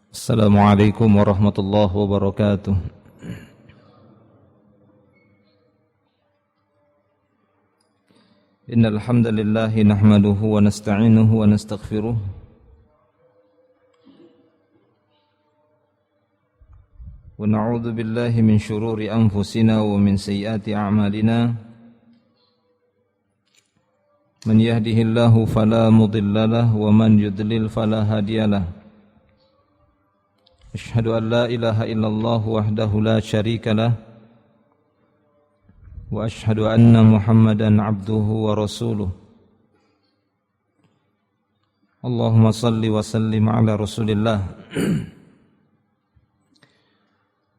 Assalamualaikum warahmatullahi wabarakatuh. Innal hamdalillah nahmaduhu wa nasta'inuhu wa nastaghfiruh wa na'udzu billahi min shururi anfusina wa min sayyiati a'malina. Man yahdihillahu fala mudilla lahu wa man yudlil fala hadiyalah. Asyhadu an la ilaha illallah wahdahu la syarika lah wa asyhadu anna Muhammadan abduhu wa rasuluh. Allahumma salli wa sallim ala Rasulillah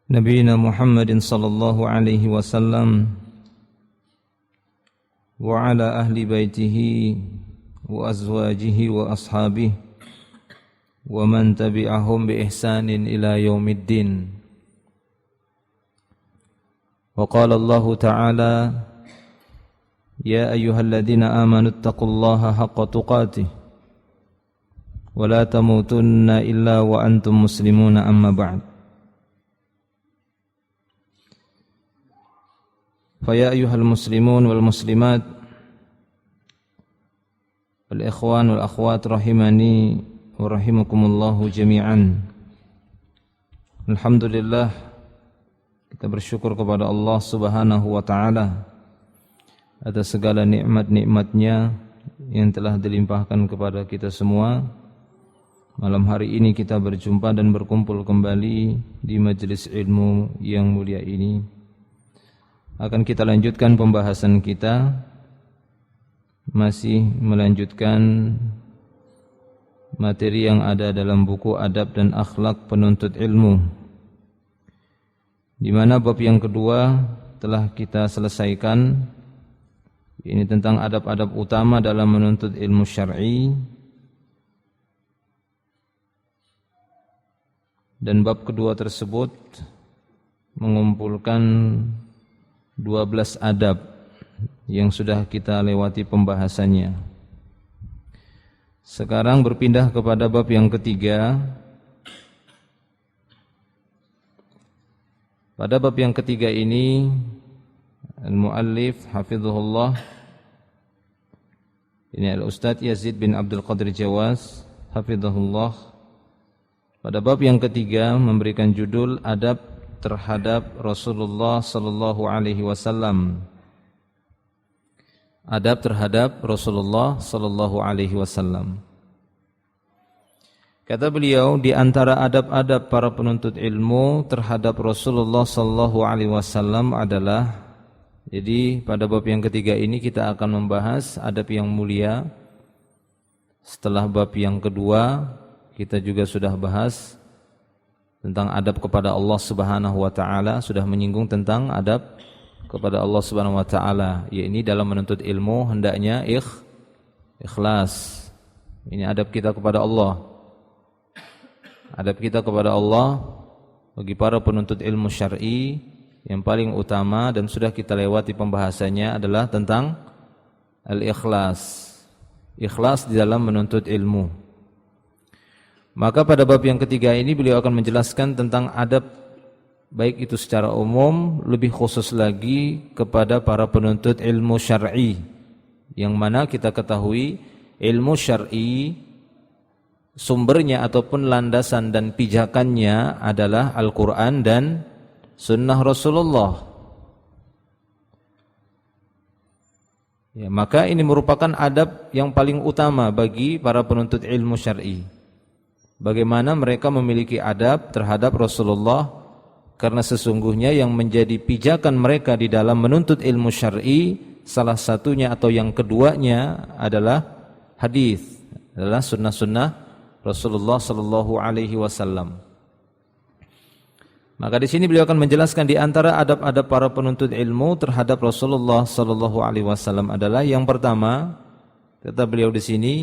Nabiyina Muhammadin sallallahu alaihi wasallam wa ala ahli baitihi wa azwajihi wa ashabihi wa man tabi'ahum bi ihsanin ila yaumiddin. Wa qala Allah ta'ala ya ayyuhalladzina amanu taqullaha haqqa tuqatih wa la tamutunna illa wa antum muslimuna amma ba'd. Fa ya ayyuhal muslimun wal muslimat wal ikhwan wal akhwat rahimani wa rahimakumullahu jami'an. Alhamdulillah, kita bersyukur kepada Allah Subhanahu wa taala atas segala nikmat-nikmatnya yang telah dilimpahkan kepada kita semua. Malam hari ini kita berjumpa dan berkumpul kembali di majelis ilmu yang mulia ini. Akan kita lanjutkan pembahasan kita, masih melanjutkan materi yang ada dalam buku Adab dan Akhlak Penuntut Ilmu, di mana bab yang kedua telah kita selesaikan. Ini tentang adab-adab utama dalam menuntut ilmu syar'i, dan bab kedua tersebut mengumpulkan 12 adab yang sudah kita lewati pembahasannya. Sekarang berpindah kepada bab yang ketiga. Pada bab yang ketiga ini al-muallif hafizahullah, ini al-Ustadz Yazid bin Abdul Qadir Jawas hafizahullah, pada bab yang ketiga memberikan judul adab terhadap Rasulullah sallallahu alaihi wasallam. Adab terhadap Rasulullah sallallahu alaihi wasallam. Kata beliau, di antara adab-adab para penuntut ilmu terhadap Rasulullah sallallahu alaihi wasallam adalah, jadi pada bab yang ketiga ini kita akan membahas adab yang mulia. Setelah bab yang kedua kita juga sudah bahas tentang adab kepada Allah Subhanahu wa taala, sudah menyinggung tentang adab kepada Allah Subhanahu wa taala, yakni dalam menuntut ilmu hendaknya ikhlas. Ini adab kita kepada Allah. Adab kita kepada Allah bagi para penuntut ilmu syar'i yang paling utama dan sudah kita lewati pembahasannya adalah tentang al-ikhlas. Ikhlas di dalam menuntut ilmu. Maka pada bab yang ketiga ini beliau akan menjelaskan tentang adab, baik itu secara umum, lebih khusus lagi kepada para penuntut ilmu syar'i, yang mana kita ketahui ilmu syar'i sumbernya ataupun landasan dan pijakannya adalah Al-Quran dan Sunnah Rasulullah. Ya, maka ini merupakan adab yang paling utama bagi para penuntut ilmu syar'i. Bagaimana mereka memiliki adab terhadap Rasulullah, karena sesungguhnya yang menjadi pijakan mereka di dalam menuntut ilmu syar'i, salah satunya atau yang keduanya adalah hadis, adalah sunnah-sunnah Rasulullah sallallahu alaihi wasallam. Maka di sini beliau akan menjelaskan di antara adab-adab para penuntut ilmu terhadap Rasulullah sallallahu alaihi wasallam adalah, yang pertama, kata beliau di sini,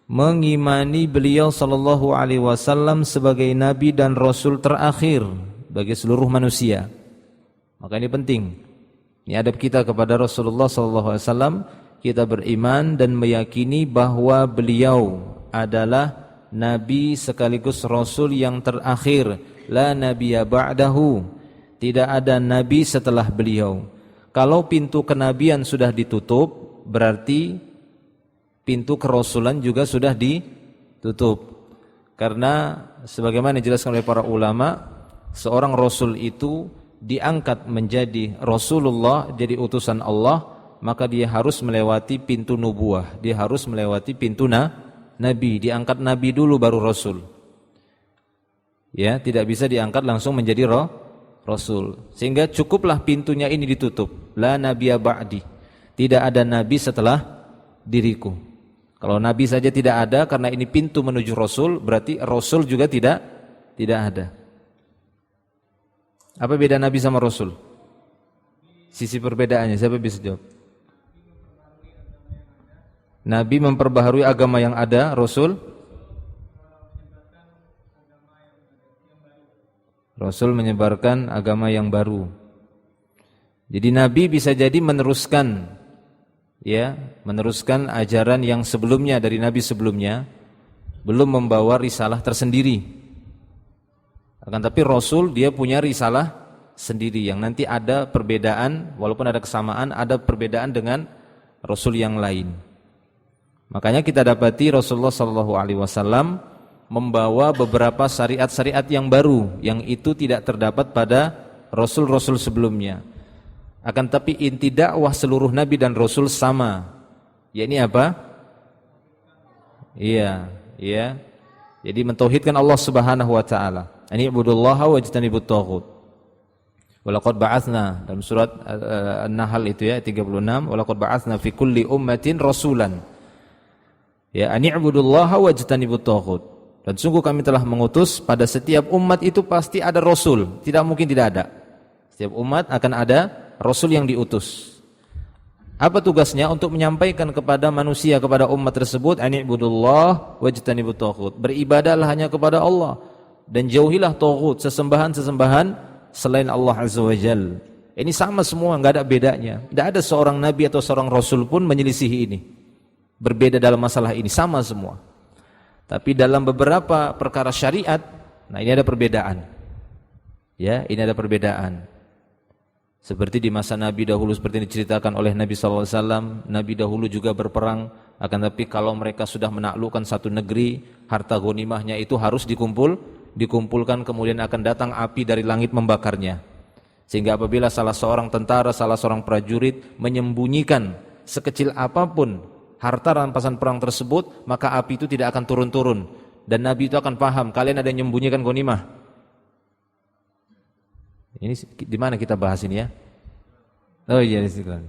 mengimani beliau sallallahu alaihi wasallam sebagai nabi dan rasul terakhir bagi seluruh manusia. Maka ini penting. Ini adab kita kepada Rasulullah sallallahu alaihi wasallam, kita beriman dan meyakini bahwa beliau adalah nabi sekaligus rasul yang terakhir. La nabiyya ba'dahu, tidak ada nabi setelah beliau. Kalau pintu kenabian sudah ditutup, berarti pintu kerasulan juga sudah ditutup. Karena sebagaimana dijelaskan oleh para ulama, seorang rasul itu diangkat menjadi Rasulullah, jadi utusan Allah, maka dia harus melewati pintu nubuah, dia harus melewati pintu nabi, diangkat nabi dulu baru rasul. Ya, tidak bisa diangkat langsung menjadi rasul. Sehingga cukuplah pintunya ini ditutup. La nabiyya ba'di, tidak ada nabi setelah diriku. Kalau nabi saja tidak ada karena ini pintu menuju rasul, berarti rasul juga tidak ada. Apa beda nabi sama rasul? Sisi perbedaannya siapa bisa jawab? Nabi memperbaharui agama yang ada, rasul menyebarkan agama yang baru. Jadi nabi bisa jadi meneruskan ajaran yang sebelumnya dari nabi sebelumnya, belum membawa risalah tersendiri. Akan tapi rasul dia punya risalah sendiri yang nanti ada perbedaan, walaupun ada kesamaan, ada perbedaan dengan rasul yang lain. Makanya kita dapati Rasulullah SAW membawa beberapa syariat-syariat yang baru, yang itu tidak terdapat pada rasul-rasul sebelumnya. Akan tapi inti dakwah seluruh nabi dan rasul sama. Yakni apa? Iya. Jadi mentauhidkan Allah Subhanahu wa taala. Ani ibudullaha wajtanibut taghut. Walaqad ba'atsna dalam surat An-Nahl itu ya 36, walaqad ba'atsna fi kulli ummatin rasulan. Ya, ani ibudullaha wajtanibut taghut. Dan sungguh kami telah mengutus pada setiap umat itu pasti ada rasul, tidak mungkin tidak ada. Setiap umat akan ada rasul yang diutus. Apa tugasnya? Untuk menyampaikan kepada manusia, kepada umat tersebut, ani'budullah wajtanibut taghut. Beribadahlah hanya kepada Allah dan jauhilah taghut, sesembahan-sesembahan selain Allah Azza wa Jalla. Ini sama semua, enggak ada bedanya. Tidak ada seorang nabi atau seorang rasul pun menyelisihi ini. Berbeda dalam masalah ini, sama semua. Tapi dalam beberapa perkara syariat, nah ini ada perbedaan. Ya, ini ada perbedaan. Seperti di masa Nabi dahulu, seperti yang diceritakan oleh Nabi SAW, Nabi dahulu juga berperang, akan tapi kalau mereka sudah menaklukkan satu negeri, harta ghanimahnya itu harus dikumpulkan, kemudian akan datang api dari langit membakarnya. Sehingga apabila salah seorang tentara, salah seorang prajurit menyembunyikan sekecil apapun harta rampasan perang tersebut, maka api itu tidak akan turun-turun. Dan Nabi itu akan paham, kalian ada yang menyembunyikan ghanimah. Ini di mana kita bahas ini ya? Oh iya, di Istiqlal.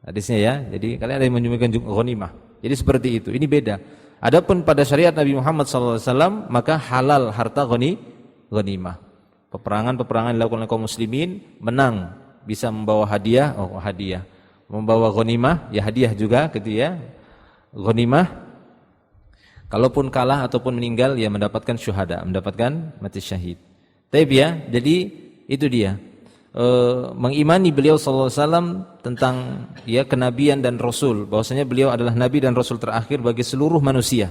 Hadisnya ya. Jadi kalian ada yang menyembunyikan ghanimah. Jadi seperti itu. Ini beda. Adapun pada syariat Nabi Muhammad SAW, maka halal harta ghanimah. Peperangan-peperangan dilakukan oleh kaum muslimin, menang bisa membawa hadiah, hadiah. Membawa ghanimah, ya hadiah juga gitu ya. Ghanimah. Kalaupun kalah ataupun meninggal, ya mendapatkan syuhada, mendapatkan mati syahid. Tapi ya, jadi itu dia, mengimani beliau sallallahu alaihi wasallam tentang ya kenabian dan rasul, bahwasanya beliau adalah nabi dan rasul terakhir bagi seluruh manusia,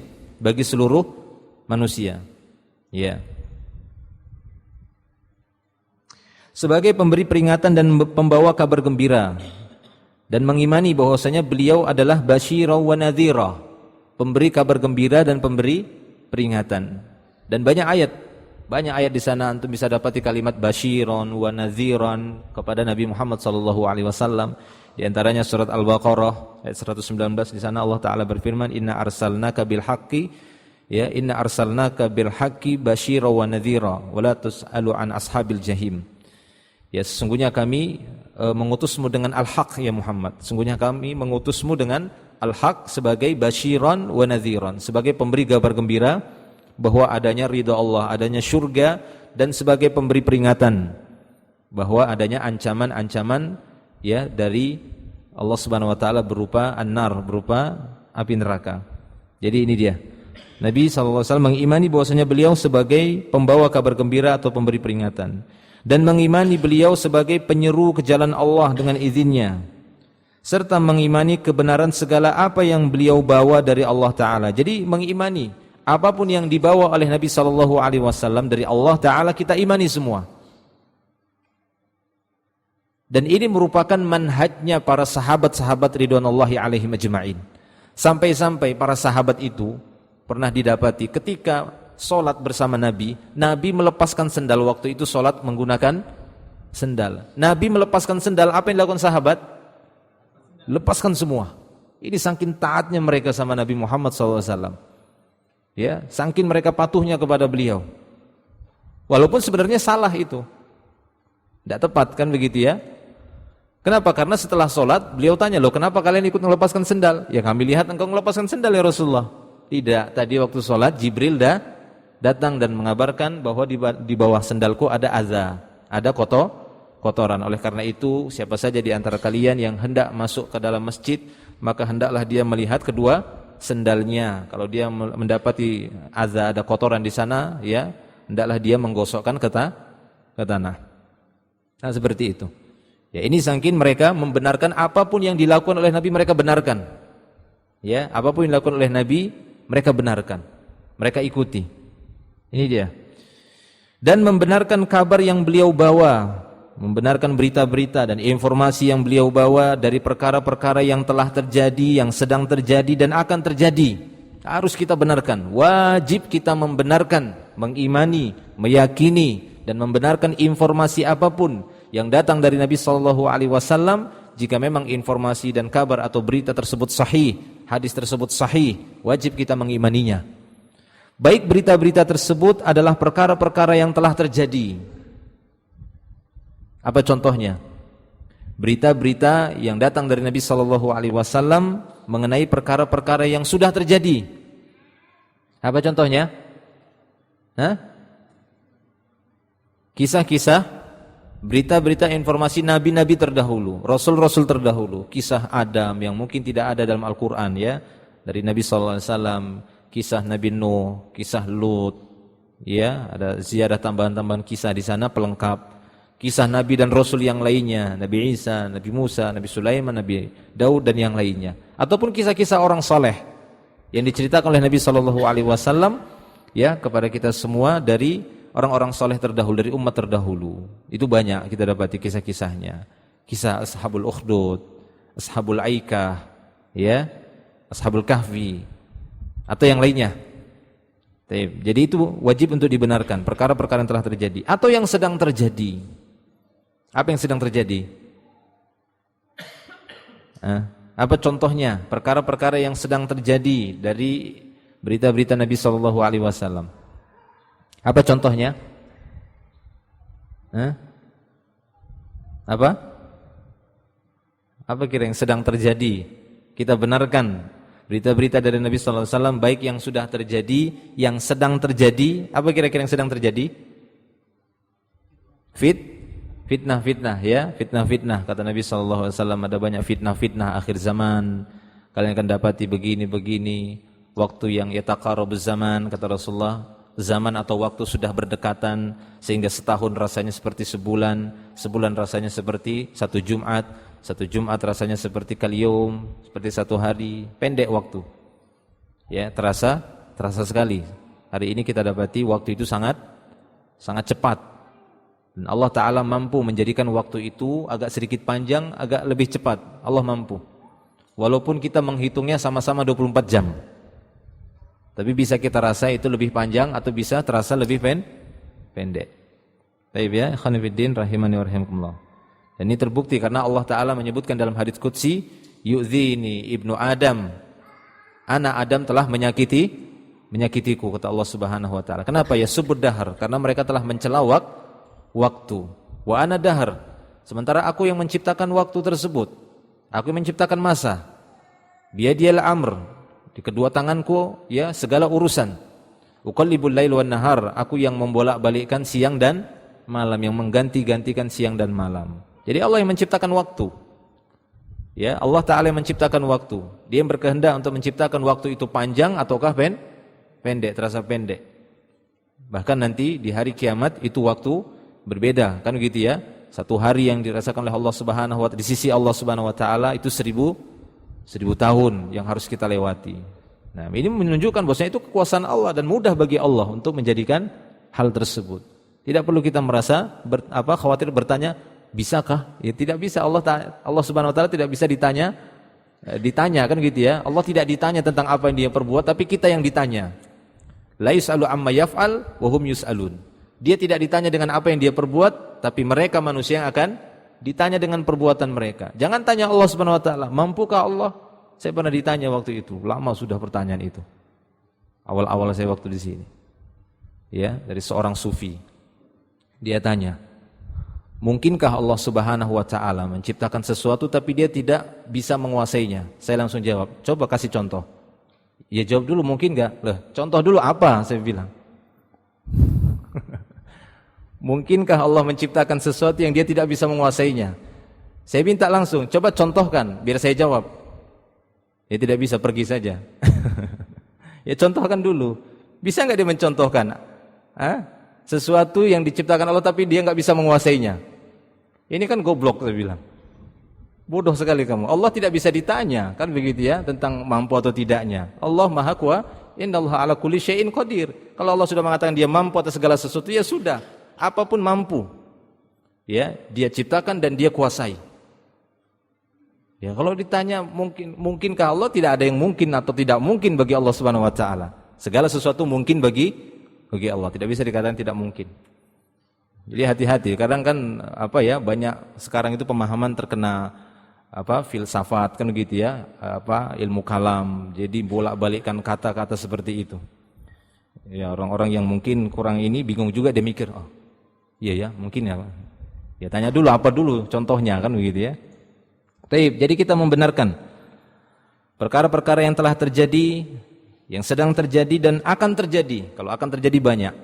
ya. Sebagai pemberi peringatan dan pembawa kabar gembira, dan mengimani bahwasanya beliau adalah basyira wa nadhira, pemberi kabar gembira dan pemberi peringatan. Dan banyak ayat di sana antum bisa dapati kalimat basyiron wa nadhiran kepada Nabi Muhammad sallallahu alaihi wasallam. Di antaranya surat Al-Baqarah ayat 119, di sana Allah taala berfirman, inna arsalnaka bil haqqi basyira wa nadhira wa la tus'alu an ashabil jahim. Ya, sesungguhnya kami mengutusmu dengan al-haq ya Muhammad. Sesungguhnya kami mengutusmu dengan al-haq sebagai basyiran wa nadhiran, sebagai pemberi kabar gembira bahwa adanya ridha Allah, adanya surga, dan sebagai pemberi peringatan bahwa adanya ancaman-ancaman ya dari Allah Subhanahu wa taala berupa an-nar, berupa api neraka. Jadi ini dia. Nabi sallallahu alaihi wasallam mengimani bahwasanya beliau sebagai pembawa kabar gembira atau pemberi peringatan, dan mengimani beliau sebagai penyeru ke jalan Allah dengan izinnya, serta mengimani kebenaran segala apa yang beliau bawa dari Allah taala. Jadi mengimani apapun yang dibawa oleh Nabi sallallahu alaihi wasallam dari Allah taala kita imani semua. Dan ini merupakan manhajnya para sahabat-sahabat ridwanullahi alaihim ajma'in. Sampai-sampai para sahabat itu pernah didapati ketika sholat bersama Nabi, Nabi melepaskan sendal. Waktu itu sholat menggunakan sendal. Nabi melepaskan sendal, apa yang dilakukan sahabat? Lepaskan semua. Ini saking taatnya mereka sama Nabi Muhammad SAW. Ya, saking mereka patuhnya kepada beliau. Walaupun sebenarnya salah itu, tidak tepat kan begitu ya? Kenapa? Karena setelah sholat beliau tanya, loh kenapa kalian ikut melepaskan sendal? Ya kami lihat engkau melepaskan sendal ya Rasulullah. Tidak, tadi waktu sholat Jibril datang dan mengabarkan bahwa di bawah sendalku ada azza, ada kotoran. Oleh karena itu siapa saja di antara kalian yang hendak masuk ke dalam masjid, maka hendaklah dia melihat kedua sendalnya. Kalau dia mendapati azza, ada kotoran di sana, ya hendaklah dia menggosokkan ke tanah. Nah seperti itu. Ya ini saking mereka membenarkan apapun yang dilakukan oleh Nabi mereka benarkan. Ya, apapun yang dilakukan oleh Nabi mereka benarkan. Mereka ikuti. Ini dia. Dan membenarkan kabar yang beliau bawa, membenarkan berita-berita dan informasi yang beliau bawa dari perkara-perkara yang telah terjadi, yang sedang terjadi dan akan terjadi. Harus kita benarkan. Wajib kita membenarkan, mengimani, meyakini dan membenarkan informasi apapun yang datang dari Nabi sallallahu alaihi wasallam. Jika memang informasi dan kabar atau berita tersebut sahih, hadis tersebut sahih, wajib kita mengimaninya. Baik berita-berita tersebut adalah perkara-perkara yang telah terjadi. Apa contohnya? Berita-berita yang datang dari Nabi sallallahu alaihi wasallam mengenai perkara-perkara yang sudah terjadi. Apa contohnya? Kisah-kisah, berita-berita informasi nabi-nabi terdahulu, rasul-rasul terdahulu, kisah Adam yang mungkin tidak ada dalam Al-Qur'an ya, dari Nabi sallallahu alaihi wasallam, kisah Nabi Nuh, kisah Lut, ya, ada ziyadah tambahan-tambahan kisah di sana pelengkap. Kisah nabi dan rasul yang lainnya, Nabi Isa, Nabi Musa, Nabi Sulaiman, Nabi Daud dan yang lainnya. Ataupun kisah-kisah orang saleh yang diceritakan oleh Nabi sallallahu alaihi wasallam ya kepada kita semua dari orang-orang soleh terdahulu, dari umat terdahulu. Itu banyak kita dapati kisah-kisahnya. Kisah Ashabul Ukhdud, Ashabul Aikah, ya, Ashabul Kahfi, atau yang lainnya. Jadi itu wajib untuk dibenarkan, perkara-perkara yang telah terjadi atau yang sedang terjadi. Apa yang sedang terjadi? Apa contohnya? Perkara-perkara yang sedang terjadi dari berita-berita Nabi sallallahu alaihi wasallam. Apa contohnya? Apa kira yang sedang terjadi? Kita benarkan berita-berita dari Nabi sallallahu alaihi wasallam baik yang sudah terjadi, yang sedang terjadi. Apa kira-kira yang sedang terjadi? Fitnah-fitnah ya, fitnah-fitnah. Kata Nabi sallallahu alaihi wasallam ada banyak fitnah-fitnah akhir zaman. Kalian akan dapati begini-begini. Waktu yang yataqarrabuz zaman, kata Rasulullah, zaman atau waktu sudah berdekatan sehingga setahun rasanya seperti sebulan, sebulan rasanya seperti satu Jumat rasanya seperti kal-yaum, seperti satu hari, pendek waktu. Ya, terasa sekali. Hari ini kita dapati waktu itu sangat cepat. Dan Allah Ta'ala mampu menjadikan waktu itu agak sedikit panjang, agak lebih cepat. Allah mampu. Walaupun kita menghitungnya sama-sama 24 jam. Tapi bisa kita rasa itu lebih panjang atau bisa terasa lebih pendek. Baik ya, ikhwan fillah rahimani wa rahimakumullah. Dan ini terbukti karena Allah Ta'ala menyebutkan dalam hadits qudsi, yu'dzini ibnu Adam, anak Adam telah menyakitiku, kata Allah Subhanahu wa Ta'ala. Kenapa? Ya subud dahar, karena mereka telah mencela waktu. Wa ana dahar, sementara aku yang menciptakan waktu tersebut, aku yang menciptakan masa. Biyadiyal amr, di kedua tanganku ya segala urusan. Uqallibul lail wan nahar, aku yang membolak-balikkan siang dan malam, yang mengganti-gantikan siang dan malam. Jadi Allah yang menciptakan waktu. Ya, Allah Ta'ala yang menciptakan waktu. Dia yang berkehendak untuk menciptakan waktu itu panjang ataukah pendek, terasa pendek. Bahkan nanti di hari kiamat itu waktu berbeda, kan gitu ya. Satu hari yang dirasakan oleh Allah Subhanahu wa Ta'ala di sisi Allah Subhanahu wa Ta'ala itu 1000 tahun yang harus kita lewati. Nah, ini menunjukkan bahwasanya itu kekuasaan Allah dan mudah bagi Allah untuk menjadikan hal tersebut. Tidak perlu kita merasa khawatir bertanya, bisakah? Ya tidak bisa. Allah Subhanahu wa taala tidak bisa ditanya kan gitu ya. Allah tidak ditanya tentang apa yang dia perbuat, tapi kita yang ditanya. La yus'alu amma yaf'al wa hum yus'alun. Dia tidak ditanya dengan apa yang dia perbuat, tapi mereka manusia yang akan ditanya dengan perbuatan mereka. Jangan tanya Allah Subhanahu wa taala, mampukah Allah? Saya pernah ditanya waktu itu, lama sudah pertanyaan itu. Awal-awal saya waktu di sini. Ya, dari seorang sufi. Dia tanya, mungkinkah Allah Subhanahu wa taala menciptakan sesuatu tapi dia tidak bisa menguasainya? Saya langsung jawab, coba kasih contoh. Ya jawab dulu, mungkin enggak? Loh, contoh dulu apa? Saya bilang. Mungkinkah Allah menciptakan sesuatu yang dia tidak bisa menguasainya? Saya minta langsung, coba contohkan biar saya jawab. Ya tidak bisa, pergi saja. Ya contohkan dulu. Bisa enggak dia mencontohkan? Sesuatu yang diciptakan Allah tapi dia enggak bisa menguasainya. Ini kan goblok, saya bilang. Bodoh sekali kamu. Allah tidak bisa ditanya, kan begitu ya, tentang mampu atau tidaknya. Allah Maha Kuasa, innallaha ala kulli syai'in qadir. Kalau Allah sudah mengatakan dia mampu atas segala sesuatu, ya sudah. Apapun mampu. Ya, dia ciptakan dan dia kuasai. Ya, kalau ditanya mungkinkah Allah, tidak ada yang mungkin atau tidak mungkin bagi Allah Subhanahu wa taala. Segala sesuatu mungkin bagi Allah, tidak bisa dikatakan tidak mungkin. Jadi hati-hati, kadang kan banyak sekarang itu pemahaman terkena filsafat kan gitu ya, ilmu kalam. Jadi bolak-balikkan kata-kata seperti itu. Ya, orang-orang yang mungkin kurang ini bingung juga, dia mikir, oh iya ya, mungkin ya. Ya tanya dulu apa dulu contohnya, kan begitu ya. Baik, jadi kita membenarkan perkara-perkara yang telah terjadi, yang sedang terjadi dan akan terjadi. Kalau akan terjadi banyak,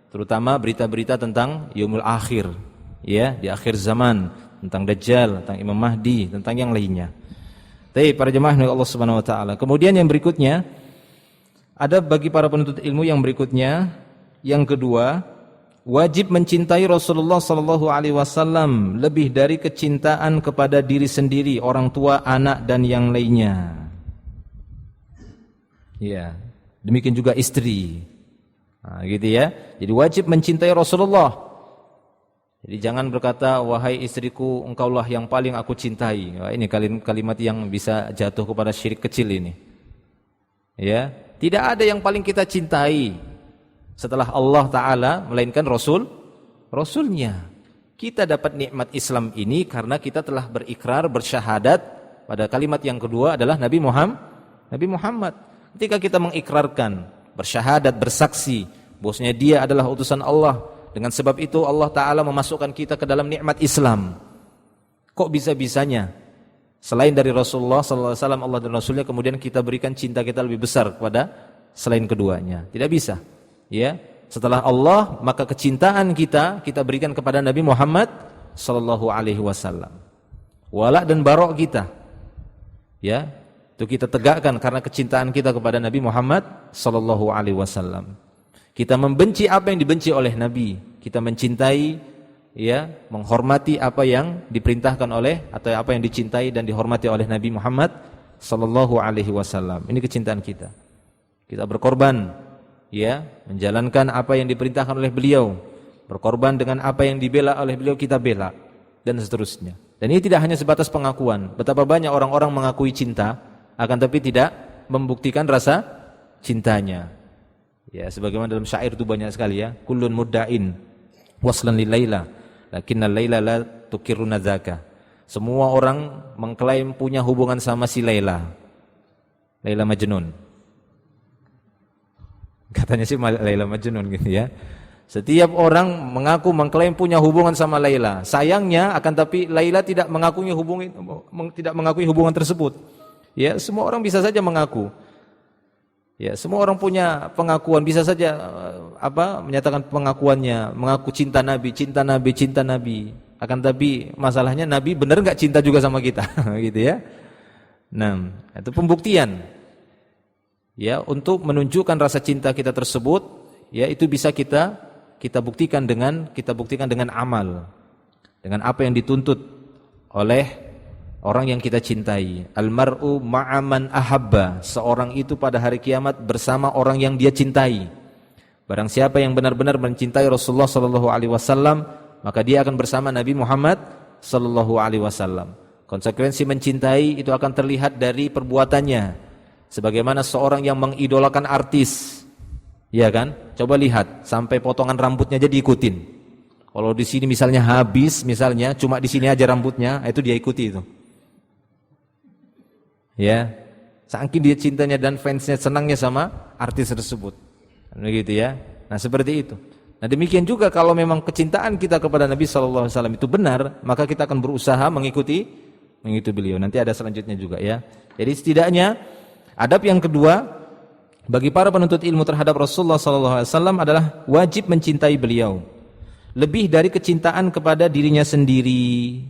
terutama berita-berita tentang yaumul akhir, ya, di akhir zaman, tentang Dajjal, tentang Imam Mahdi, tentang yang lainnya. Baik, para jemaah Allah Subhanahu wa taala. Kemudian yang berikutnya, ada bagi para penuntut ilmu yang berikutnya, yang kedua, wajib mencintai Rasulullah sallallahu alaihi wasallam lebih dari kecintaan kepada diri sendiri, orang tua, anak dan yang lainnya. Ya, demikian juga istri. Nah, gitu ya. Jadi wajib mencintai Rasulullah. Jadi jangan berkata, wahai istriku, engkaulah yang paling aku cintai. Wah, ini kalimat yang bisa jatuh kepada syirik kecil ini. Ya, tidak ada yang paling kita cintai setelah Allah Ta'ala, melainkan Rasulnya. Kita dapat nikmat Islam ini karena kita telah berikrar, bersyahadat pada kalimat yang kedua adalah Nabi Muhammad. Ketika kita mengikrarkan, bersyahadat, bersaksi bahwasanya dia adalah utusan Allah, dengan sebab itu Allah Ta'ala memasukkan kita ke dalam nikmat Islam. Kok bisa-bisanya selain dari Rasulullah sallallahu alaihi wasallam, Allah dan Rasulnya, kemudian kita berikan cinta kita lebih besar kepada selain keduanya? Tidak bisa. Ya, setelah Allah, maka kecintaan kita berikan kepada Nabi Muhammad sallallahu alaihi wasallam. Wala dan barok kita, ya, itu kita tegakkan karena kecintaan kita kepada Nabi Muhammad sallallahu alaihi wasallam. Kita membenci apa yang dibenci oleh Nabi, kita mencintai, ya, menghormati apa yang diperintahkan oleh atau apa yang dicintai dan dihormati oleh Nabi Muhammad sallallahu alaihi wasallam. Ini kecintaan kita. Kita berkorban, ya, menjalankan apa yang diperintahkan oleh beliau, berkorban dengan apa yang dibela oleh beliau, kita bela, dan seterusnya. Dan ini tidak hanya sebatas pengakuan. Betapa banyak orang-orang mengakui cinta, akan tapi tidak membuktikan rasa cintanya. Ya, sebagaimana dalam syair itu banyak sekali ya, kullun mudda'in waslan lil laila lakinnal laila la tukiruna zaka. Semua orang mengklaim punya hubungan sama si Laila Majnun. Katanya sih Laila Majnun gitu ya. Setiap orang mengaku mengklaim punya hubungan sama Laila. Sayangnya akan tapi Laila tidak mengakui hubungan tersebut. Ya, semua orang bisa saja mengaku. Ya, semua orang punya pengakuan, bisa saja menyatakan pengakuannya, mengaku cinta Nabi. Akan tapi masalahnya Nabi benar enggak cinta juga sama kita, gitu ya. Nah, itu pembuktian. Ya, untuk menunjukkan rasa cinta kita tersebut, ya, itu bisa kita buktikan dengan amal. Dengan apa yang dituntut oleh orang yang kita cintai. Al-mar'u ma'aman ahabba, seorang itu pada hari kiamat bersama orang yang dia cintai. Barang siapa yang benar-benar mencintai Rasulullah sallallahu alaihi wasallam, maka dia akan bersama Nabi Muhammad sallallahu alaihi wasallam. Konsekuensi mencintai itu akan terlihat dari perbuatannya. Sebagaimana seorang yang mengidolakan artis, ya kan? Coba lihat, sampai potongan rambutnya aja diikutin. Kalau di sini misalnya habis, misalnya cuma di sini aja rambutnya, itu dia ikuti itu. Ya, saking dia cintanya dan fansnya senangnya sama artis tersebut, begitu ya. Nah seperti itu. Nah demikian juga kalau memang kecintaan kita kepada Nabi Sallallahu Alaihi Wasallam itu benar, maka kita akan berusaha mengikuti beliau. Nanti ada selanjutnya juga ya. Jadi setidaknya adab yang kedua bagi para penuntut ilmu terhadap Rasulullah Sallallahu Alaihi Wasallam adalah wajib mencintai beliau lebih dari kecintaan kepada dirinya sendiri.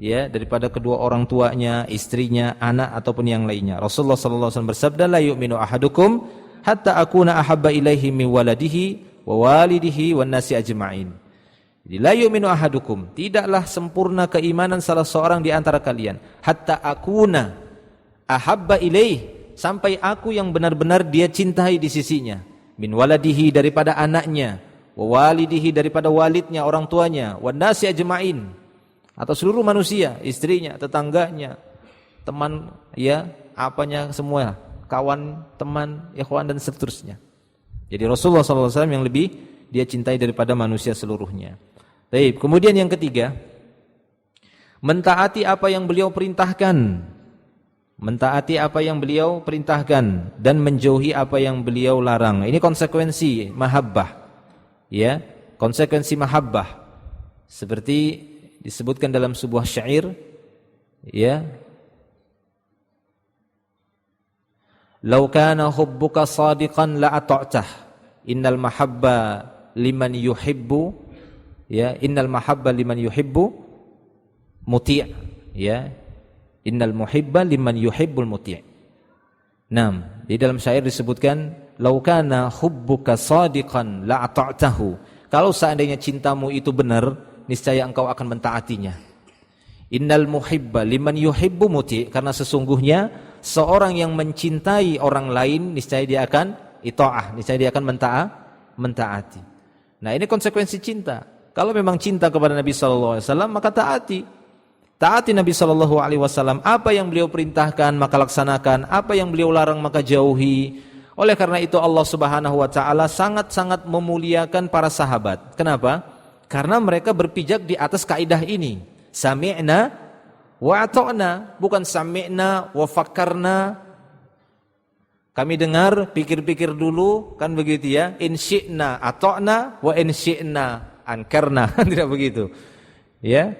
Ya, daripada kedua orang tuanya, istrinya, anak ataupun yang lainnya. Rasulullah sallallahu alaihi wasallam bersabda, "La yu'minu ahadukum hatta akuna ahabba ilaihi min waladihi wa walidihi wan nasi ajma'in." Jadi la yu'minu ahadukum, tidaklah sempurna keimanan salah seorang di antara kalian hatta akuna ahabba ilaihi, sampai aku yang benar-benar dia cintai di sisinya, min waladihi daripada anaknya, wa walidihi daripada walidnya, orang tuanya, wan nasi ajma'in atau seluruh manusia, istrinya, tetangganya, teman, ya, apanya semua, kawan, teman, ikhwan dan seterusnya. Jadi Rasulullah SAW yang lebih dia cintai daripada manusia seluruhnya. Baik, kemudian yang ketiga, mentaati apa yang beliau perintahkan. Mentaati apa yang beliau perintahkan dan menjauhi apa yang beliau larang. Ini konsekuensi mahabbah. Ya, konsekuensi mahabbah. Seperti disebutkan dalam sebuah syair, ya, "Lau kana hubbuka shadiqan la ata'tah, innal mahabba liman yuhibbu, ya, innal mahabba liman yuhibbu muti', ya, innal muhibba liman yuhibbul muti'." Nah, di dalam syair disebutkan, "Lau kana hubbuka shadiqan la ata'tahu." Kalau seandainya cintamu itu benar, niscaya engkau akan mentaatinya. Innal muhibba liman yuhibbu muti', karena sesungguhnya seorang yang mencintai orang lain niscaya dia akan itaah, niscaya dia akan mentaati. Nah, ini konsekuensi cinta. Kalau memang cinta kepada Nabi sallallahu alaihi wasallam, maka taati. Taati Nabi sallallahu alaihi wasallam, apa yang beliau perintahkan maka laksanakan, apa yang beliau larang maka jauhi. Oleh karena itu Allah Subhanahu wa taala sangat-sangat memuliakan para sahabat. Kenapa? Karena mereka berpijak di atas kaidah ini. Sami'na wa ata'na, bukan sami'na wa fakkarna. Kami dengar, pikir-pikir dulu, kan begitu ya. In syi'na ata'na wa in syi'na ankarna. Tidak begitu. Ya.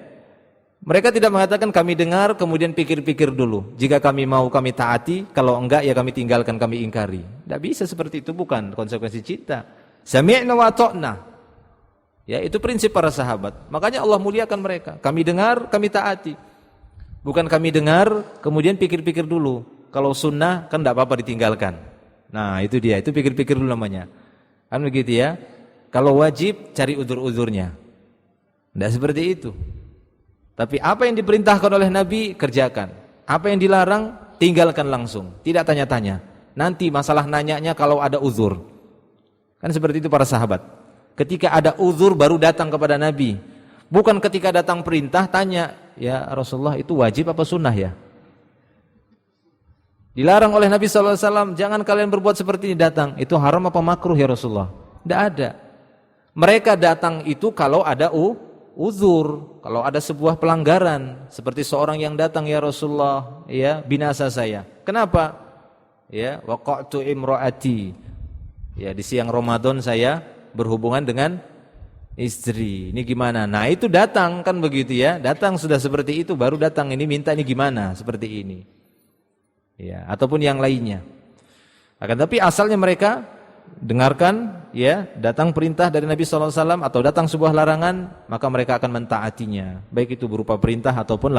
Mereka tidak mengatakan kami dengar kemudian pikir-pikir dulu. Jika kami mau kami taati, kalau enggak ya kami tinggalkan, kami ingkari. Tidak bisa seperti itu, bukan konsekuensi cinta. Sami'na wa ata'na. Ya, itu prinsip para sahabat. Makanya Allah muliakan mereka. Kami dengar, kami taati. Bukan kami dengar, kemudian pikir-pikir dulu. Kalau sunnah kan tidak apa-apa ditinggalkan. Nah, itu dia. Itu pikir-pikir dulu namanya. Kan begitu ya. Kalau wajib, cari udzur-udzurnya. Tidak seperti itu. Tapi apa yang diperintahkan oleh Nabi, kerjakan. Apa yang dilarang, tinggalkan langsung. Tidak tanya-tanya. Nanti masalah nanyanya kalau ada uzur. Kan seperti itu para sahabat. Ketika ada uzur baru datang kepada Nabi. Bukan ketika datang perintah tanya, "Ya Rasulullah, itu wajib apa sunnah ya?" Dilarang oleh Nabi sallallahu alaihi wasallam, "Jangan kalian berbuat seperti ini," datang. "Itu haram apa makruh ya Rasulullah?" Tidak ada. Mereka datang itu kalau ada uzur, kalau ada sebuah pelanggaran, seperti seorang yang datang, "Ya Rasulullah, ya, binasa saya." Kenapa? Ya, waqa'tu imraati. Ya, di siang Ramadan saya berhubungan dengan istri. Ini gimana? Nah, itu datang kan begitu ya. Datang sudah seperti itu baru datang ini minta ini gimana? Seperti ini. Ya, ataupun yang lainnya. Akan tapi asalnya mereka dengarkan ya, datang perintah dari Nabi sallallahu alaihi wasallam atau datang sebuah larangan, maka mereka akan mentaatinya, baik itu berupa perintah ataupun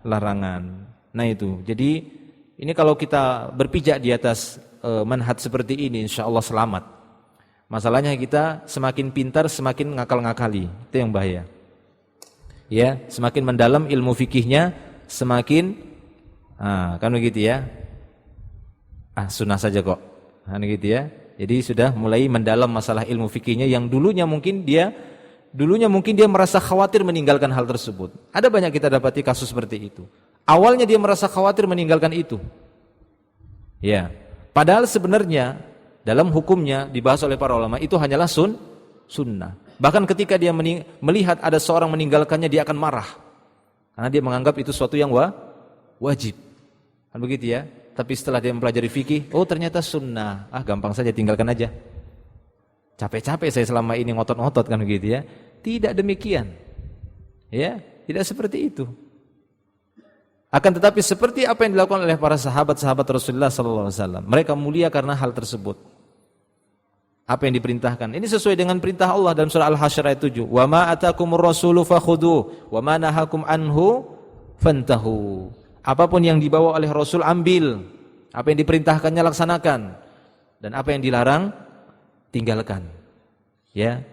larangan. Nah, itu. Jadi ini kalau kita berpijak di atas manhaj seperti ini, insyaallah selamat. Masalahnya kita semakin pintar semakin ngakal-ngakali, itu yang bahaya. Ya, semakin mendalam ilmu fikihnya, semakin kan begitu ya. Sunnah saja kok. Kan gitu ya. Jadi sudah mulai mendalam masalah ilmu fikihnya yang dulunya mungkin dia merasa khawatir meninggalkan hal tersebut. Ada banyak kita dapati kasus seperti itu. Awalnya dia merasa khawatir meninggalkan itu. Ya. Padahal sebenarnya dalam hukumnya dibahas oleh para ulama itu hanyalah sunnah. Bahkan ketika dia melihat ada seorang meninggalkannya, dia akan marah. Karena dia menganggap itu suatu yang wajib. Kan begitu ya. Tapi setelah dia mempelajari fikih, ternyata sunnah. Gampang saja, tinggalkan aja. Capek-capek saya selama ini ngotot-ngotot kan begitu ya. Tidak demikian. Ya, tidak seperti itu. Akan tetapi seperti apa yang dilakukan oleh para sahabat-sahabat Rasulullah SAW. Mereka mulia karena hal tersebut. Apa yang diperintahkan. Ini sesuai dengan perintah Allah dalam surah Al-Hasyr ayat 7. Wa ma atakumur rasulu fakhudhu wa ma nahakum anhu fantahu. Apapun yang dibawa oleh Rasul ambil. Apa yang diperintahkannya laksanakan. Dan apa yang dilarang tinggalkan. Ya.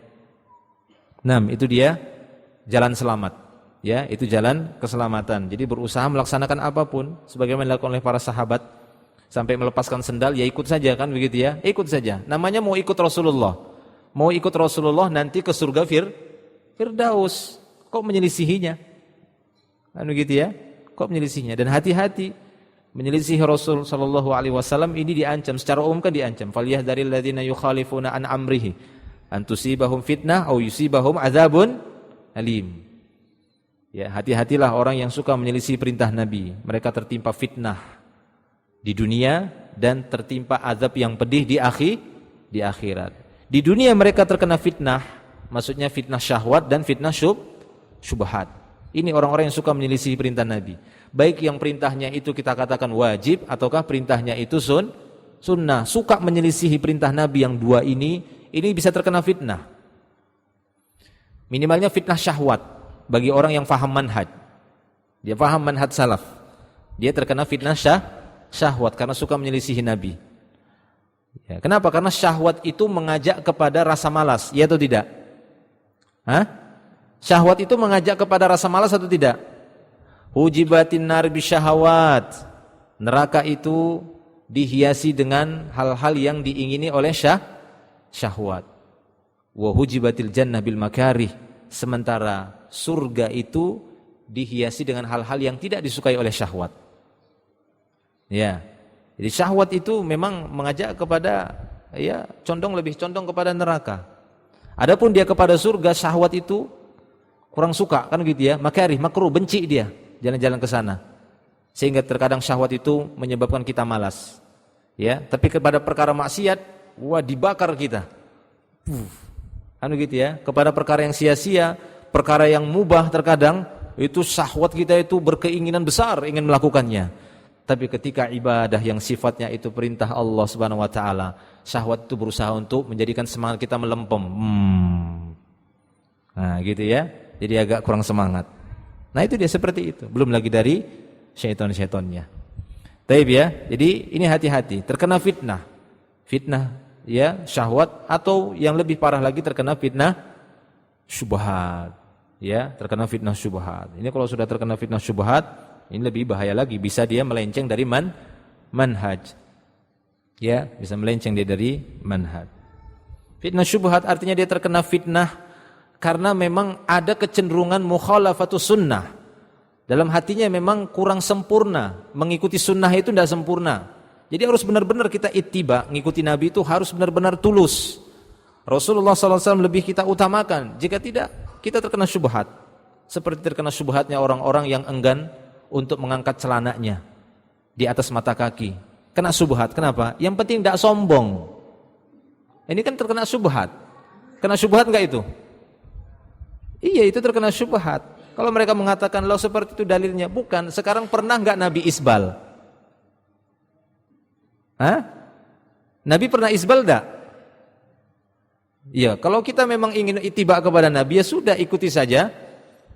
Itu dia jalan selamat. Ya, itu jalan keselamatan. Jadi berusaha melaksanakan apapun sebagaimana dilakukan oleh para sahabat sampai melepaskan sendal ya ikut saja kan begitu ya. Ikut saja. Namanya mau ikut Rasulullah. Mau ikut Rasulullah nanti ke surga Firdaus. Kok menyelisihinya? Kan begitu ya? Kok menyelisihinya? Dan hati-hati menyelisihi Rasul sallallahu alaihi wasallam ini diancam, secara umum kan diancam. Falyahdharil ladzina yukhalifuna an amrihi an tusibahum fitnah aw yusibahum adzabun alim. Ya, hati-hatilah orang yang suka menyelisih perintah Nabi. Mereka tertimpa fitnah di dunia dan tertimpa azab yang pedih di akhirat. Di dunia mereka terkena fitnah, maksudnya fitnah syahwat dan fitnah syubhat. Ini orang-orang yang suka menyelisih perintah Nabi. Baik yang perintahnya itu kita katakan wajib ataukah perintahnya itu sunnah. Suka menyelisihi perintah Nabi yang dua ini bisa terkena fitnah. Minimalnya fitnah syahwat bagi orang yang faham manhaj. Dia faham manhaj salaf. Dia terkena fitnah syahwat karena suka menyelisihi Nabi. Ya, kenapa? Karena syahwat itu mengajak kepada rasa malas, ya atau tidak? Syahwat itu mengajak kepada rasa malas atau tidak? Hujibatin nar bisyahawat. Neraka itu dihiasi dengan hal-hal yang diingini oleh syahwat. Wa hujibatil jannah bil makarih. Sementara surga itu dihiasi dengan hal-hal yang tidak disukai oleh syahwat. Ya. Jadi syahwat itu memang mengajak kepada lebih condong kepada neraka. Adapun dia kepada surga, syahwat itu kurang suka kan gitu ya, makarih, makruh, benci dia jalan-jalan ke sana. Sehingga terkadang syahwat itu menyebabkan kita malas. Ya, tapi kepada perkara maksiat, dibakar kita. Kan gitu ya, kepada perkara yang sia-sia, perkara yang mubah terkadang itu syahwat kita itu berkeinginan besar ingin melakukannya. Tapi ketika ibadah yang sifatnya itu perintah Allah Subhanahu wa taala, syahwat itu berusaha untuk menjadikan semangat kita melempem. Gitu ya. Jadi agak kurang semangat. Nah itu dia seperti itu. Belum lagi dari syaitan-syaitannya. Taib ya. Jadi ini hati-hati. Terkena fitnah. Fitnah ya syahwat atau yang lebih parah lagi terkena fitnah syubhat. Ya, terkena fitnah syubhat. Ini kalau sudah terkena fitnah syubhat, ini lebih bahaya lagi. Bisa dia melenceng dari manhaj. Ya, bisa melenceng dia dari manhaj. Fitnah syubhat artinya dia terkena fitnah karena memang ada kecenderungan mukhalafatus sunnah. Dalam hatinya memang kurang sempurna. Mengikuti sunnah itu tidak sempurna. Jadi harus benar-benar kita ittiba. Mengikuti Nabi itu harus benar-benar tulus. Rasulullah SAW lebih kita utamakan. Jika tidak, kita terkena syubhat. Seperti terkena syubhatnya orang-orang yang enggan untuk mengangkat celananya di atas mata kaki. Kena syubhat. Kenapa? Yang penting tidak sombong. Ini kan terkena syubhat. Kena syubhat enggak itu? Iya, itu terkena syubhat. Kalau mereka mengatakan loh seperti itu dalilnya, bukan. Sekarang pernah enggak Nabi isbal? Nabi pernah isbal enggak? Iya, kalau kita memang ingin ittiba kepada Nabi, ya sudah ikuti saja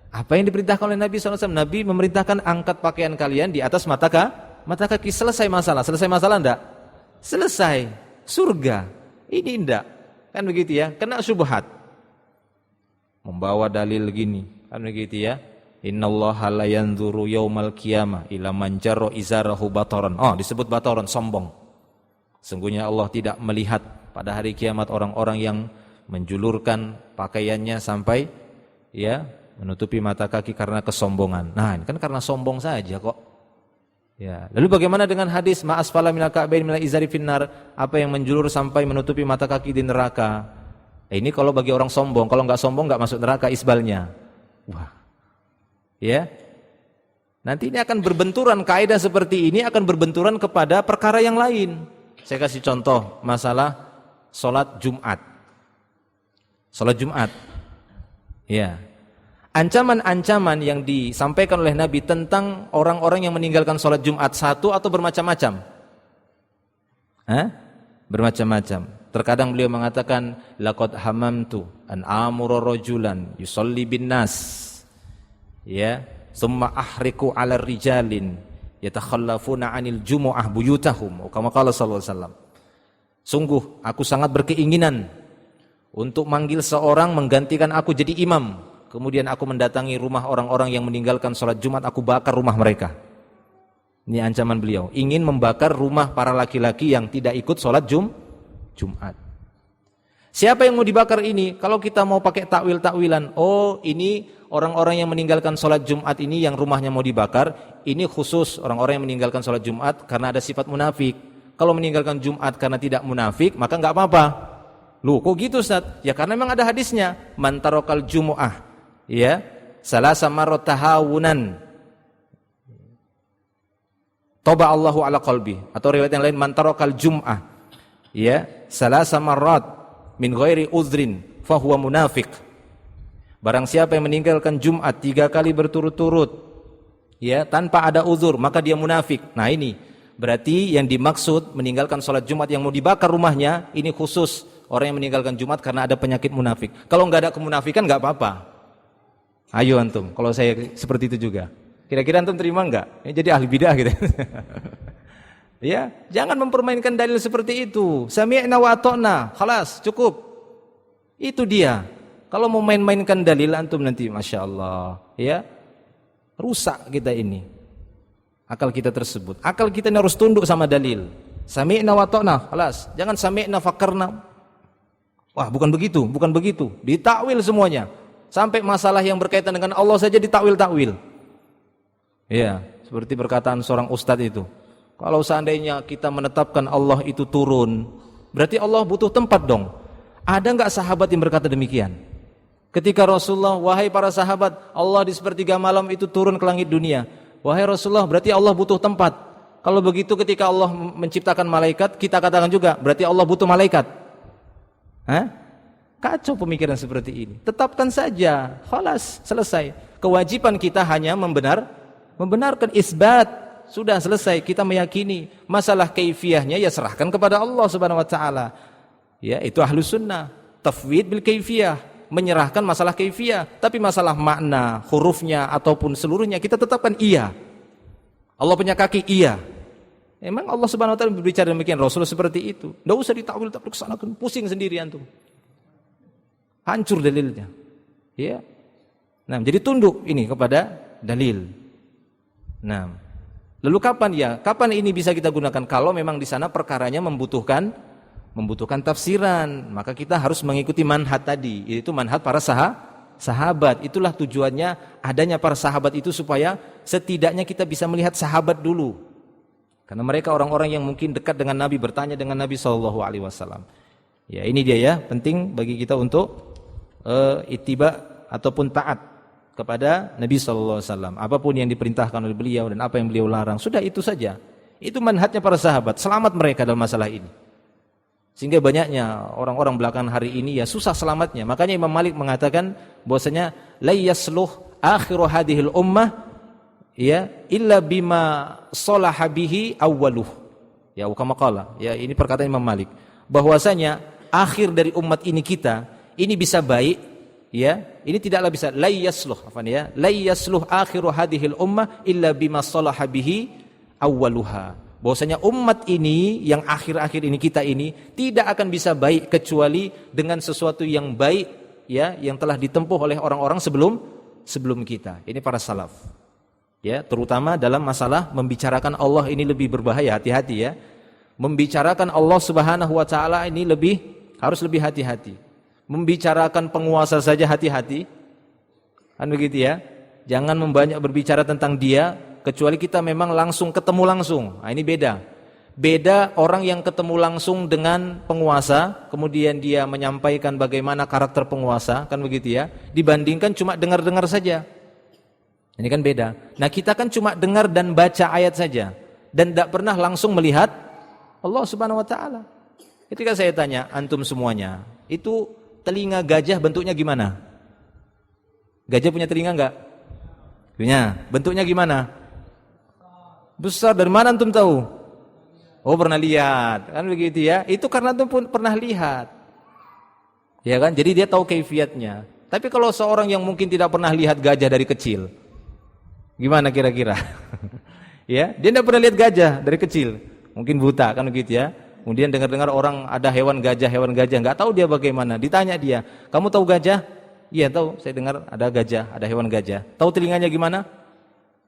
apa yang diperintahkan oleh Nabi SAW. Nabi memerintahkan angkat pakaian kalian di atas mata kaki. Selesai masalah. Selesai masalah enggak? Selesai. Surga. Ini enggak. Kan begitu ya? Kena syubhat. Membawa dalil gini, kan begitu ya. Innallaha la yanzuru yaumal qiyamah ila man jarra izarahu bataran. Oh, disebut bataran, sombong. Sungguhnya Allah tidak melihat pada hari kiamat orang-orang yang menjulurkan pakaiannya sampai ya menutupi mata kaki karena kesombongan. Nah, ini kan karena sombong saja kok. Ya, lalu bagaimana dengan hadis ma'asfala minal ka'bain minal izari finnar, apa yang menjulur sampai menutupi mata kaki di neraka? Ini kalau bagi orang sombong, kalau enggak sombong enggak masuk neraka isbalnya. Wah. Ya. Nanti ini akan berbenturan, kaidah seperti ini akan berbenturan kepada perkara yang lain. Saya kasih contoh masalah salat Jumat. Salat Jumat. Ya. Ancaman-ancaman yang disampaikan oleh Nabi tentang orang-orang yang meninggalkan salat Jumat satu atau bermacam-macam? Bermacam-macam. Terkadang beliau mengatakan laqad hamamtu an amura rajulan yusalli bin nas. Ya, summa ahriku 'ala rijalin yatakhallafuna 'anil jumu'ah buyutahum. Kama qala sallallahu alaihi wasallam. Sungguh aku sangat berkeinginan untuk manggil seorang menggantikan aku jadi imam. Kemudian aku mendatangi rumah orang-orang yang meninggalkan salat Jumat, aku bakar rumah mereka. Ini ancaman beliau, ingin membakar rumah para laki-laki yang tidak ikut salat Jumat. Siapa yang mau dibakar ini? Kalau kita mau pakai takwil-takwilan, oh ini orang-orang yang meninggalkan sholat Jumat ini yang rumahnya mau dibakar, ini khusus orang-orang yang meninggalkan sholat Jumat karena ada sifat munafik. Kalau meninggalkan Jumat karena tidak munafik, maka enggak apa-apa. Loh, kok gitu Ustaz? Ya karena memang ada hadisnya, man tarakal jumu'ah, ya, salasa marrat tahawunan. Toba Allahu ala qalbi, atau riwayat yang lain man tarakal jum'ah, ya, salasa marrat min ghairi uzrin fahuwa munafiq. Barang siapa yang meninggalkan Jumat 3 kali berturut-turut ya tanpa ada uzur, maka dia munafik. Nah, ini berarti yang dimaksud meninggalkan sholat Jumat yang mau dibakar rumahnya ini khusus orang yang meninggalkan Jumat karena ada penyakit munafik. Kalau enggak ada kemunafikan enggak apa-apa. Ayo antum, kalau saya seperti itu juga. Kira-kira antum terima enggak? Jadi ahli bidah gitu. Ya, jangan mempermainkan dalil seperti itu. Sami'na wa ata'na, khalas, cukup. Itu dia. Kalau mau main-mainkan dalil antum nanti Masya Allah, ya, rusak kita ini. Akal kita tersebut. Akal kita ini harus tunduk sama dalil. Sami'na wa ata'na, khalas. Jangan sami'na fakarna. Wah, bukan begitu, bukan begitu. Ditakwil semuanya. Sampai masalah yang berkaitan dengan Allah saja ditakwil-takwil. Ya, seperti perkataan seorang ustadz itu. Kalau seandainya kita menetapkan Allah itu turun, berarti Allah butuh tempat dong. Ada enggak sahabat yang berkata demikian? Ketika Rasulullah, wahai para sahabat, Allah di sepertiga malam itu turun ke langit dunia. Wahai Rasulullah, berarti Allah butuh tempat. Kalau begitu ketika Allah menciptakan malaikat, kita katakan juga, berarti Allah butuh malaikat. Kacau pemikiran seperti ini. Tetapkan saja, khalas, selesai. Kewajiban kita hanya membenarkan isbat. Sudah selesai, kita meyakini. Masalah kaifiyahnya ya serahkan kepada Allah Subhanahu wa taala. Ya, itu ahlus sunnah. Tafwid bil kaifiyah, menyerahkan masalah kaifiyah, tapi masalah makna, hurufnya ataupun seluruhnya kita tetapkan iya. Allah punya kaki, iya. Memang Allah Subhanahu wa taala berbicara demikian, Rasul seperti itu. Enggak usah ditakwil-takwil kesanakan, pusing sendiri antum. Hancur dalilnya. Ya. Nah, jadi tunduk ini kepada dalil. Nah, lalu kapan ini bisa kita gunakan? Kalau memang di sana perkaranya membutuhkan tafsiran, maka kita harus mengikuti manhaj tadi, yaitu manhaj para sahabat. Itulah tujuannya adanya para sahabat itu supaya setidaknya kita bisa melihat sahabat dulu. Karena mereka orang-orang yang mungkin dekat dengan Nabi, bertanya dengan Nabi SAW. Ya, ini dia ya, penting bagi kita untuk ittiba ataupun taat kepada Nabi SAW. Apapun yang diperintahkan oleh beliau dan apa yang beliau larang, sudah itu saja. Itu manhajnya para sahabat, selamat mereka dalam masalah ini. Sehingga banyaknya orang-orang belakangan hari ini ya susah selamatnya. Makanya Imam Malik mengatakan bahwasanya la yasluh akhiru hadhil ummah ya illa bima salaha bihi awwaluh. Ya kama qala. Ya, ini perkataan Imam Malik. Bahwasanya akhir dari umat ini kita ini bisa baik, ya, ini tidaklah bisa la yasluh, la yasluh akhiru hadhil ummah illa bima salaha bihi awwaluha. Bahwasanya umat ini yang akhir-akhir ini kita ini tidak akan bisa baik kecuali dengan sesuatu yang baik, ya, yang telah ditempuh oleh orang-orang sebelum kita. Ini para salaf. Ya, terutama dalam masalah membicarakan Allah ini lebih berbahaya, hati-hati ya. Membicarakan Allah Subhanahu wa taala ini harus lebih hati-hati. Membicarakan penguasa saja hati-hati. Kan begitu ya? Jangan membanyak berbicara tentang dia kecuali kita memang langsung ketemu langsung. Nah, ini beda. Beda orang yang ketemu langsung dengan penguasa, kemudian dia menyampaikan bagaimana karakter penguasa, kan begitu ya? Dibandingkan cuma dengar-dengar saja. Ini kan beda. Nah, kita kan cuma dengar dan baca ayat saja dan tidak pernah langsung melihat Allah Subhanahu wa taala. Ketika saya tanya antum semuanya, itu telinga gajah bentuknya gimana? Gajah punya telinga enggak? Punya. Bentuknya gimana? Besar. Dari mana antum tahu? Oh, pernah lihat. Kan begitu ya? Itu karena antum pun pernah lihat. Ya kan? Jadi dia tahu kaifiatnya. Tapi kalau seorang yang mungkin tidak pernah lihat gajah dari kecil, gimana kira-kira? Ya, dia tidak pernah lihat gajah dari kecil. Mungkin buta, kan begitu ya? Kemudian dengar-dengar orang ada hewan gajah, enggak tahu dia bagaimana. Ditanya dia, "Kamu tahu gajah?" "Iya, tahu. Saya dengar ada gajah, ada hewan gajah." "Tahu telinganya gimana?"